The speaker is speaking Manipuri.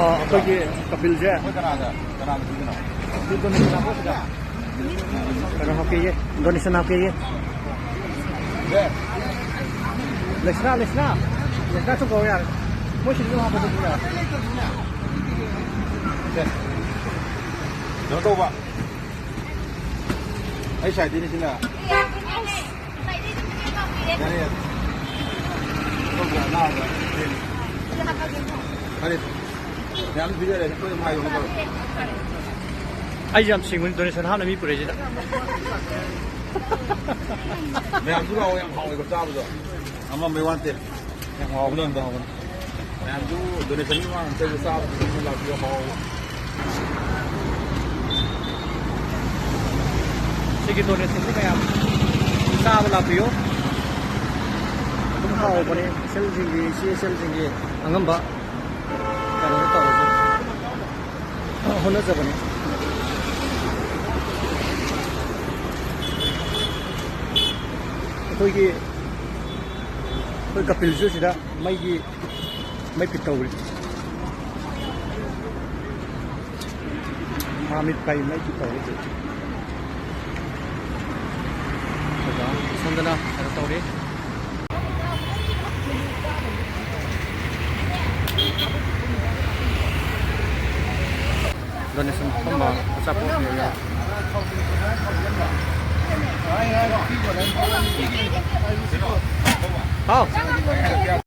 ꯑꯩꯈꯣꯏꯒꯤ ꯀꯄꯤꯜꯁꯦ ꯀꯩꯅꯣ ꯍꯥꯞꯄꯤꯒꯦ ꯗꯣꯅꯦꯁꯟ ꯍꯥꯞꯄꯤꯒꯦ ꯂꯩꯁꯅꯥ ꯁꯨꯝ ꯀꯧ ꯌꯥꯔꯦ ꯃꯣꯏ ꯁꯤꯗ ꯑꯗꯨꯝ ꯍꯥꯞꯄ ꯑꯗꯨꯝ ꯌꯥꯔꯦ ꯀꯩꯅꯣ ꯇꯧꯕ ꯑꯩ ꯁꯥꯏꯗꯅꯤ ꯁꯤꯅ ꯌꯥꯔꯦ ꯐꯔꯦ ꯌꯥꯝ ꯄꯤꯖꯔꯦ ꯑꯩꯈꯣꯏ ꯍꯥꯏꯌꯣ ꯑꯩꯁꯦ ꯌꯥꯝ ꯁꯤꯡꯕꯅꯤ ꯗꯣꯅꯦꯁꯟ ꯍꯥꯞꯅ ꯃꯤ ꯄꯨꯔꯛꯏꯁꯤꯗ ꯃꯌꯥꯝꯁꯨ ꯂꯥꯛꯑꯣ ꯌꯥꯝ ꯍꯥꯎꯋꯦꯀꯣ ꯆꯥꯕꯗꯣ ꯑꯃ ꯋꯥꯟꯇꯦ ꯌꯥꯝ ꯍꯥꯎꯕꯅꯤ ꯑꯝꯇ ꯍꯥꯎꯕꯅꯤ ꯃꯌꯥꯝꯁꯨ ꯗꯣꯅꯦꯁꯟꯒꯤ ꯃꯃꯥꯡꯗ ꯆꯥꯕꯗ ꯂꯥꯛꯄꯤꯌꯣ ꯍꯥꯎꯕ ꯁꯤꯒꯤ ꯗꯣꯅꯦꯁꯟꯁꯤ ꯃꯌꯥꯝ ꯆꯥꯕ ꯂꯥꯛꯄꯤꯌꯣ ꯑꯗꯨꯝ ꯍꯥꯎꯕꯅꯤ ꯁꯦꯜꯁꯤꯡꯒꯤ ꯑꯉꯝꯕ ꯀꯩꯅꯣ ꯇꯧꯔꯁꯨ ꯍꯣꯠꯅꯖꯕꯅꯤ ꯑꯩꯈꯣꯏ ꯀꯄꯤꯜꯁꯨ ꯁꯤꯗ ꯃꯩ ꯐꯤꯠ ꯇꯧꯔꯤ ꯃꯤꯠ ꯐꯩ ꯃꯩ ꯐꯤꯠ ꯇꯧꯔꯤ ꯑꯗꯨꯒ ꯁꯣꯝꯗꯅ ꯀꯩꯅꯣ ꯇꯧꯔꯤ ꯗꯣꯅꯦꯁꯟ ꯐꯝꯕ ꯑꯆꯥꯄꯣꯠ ꯌꯥꯎ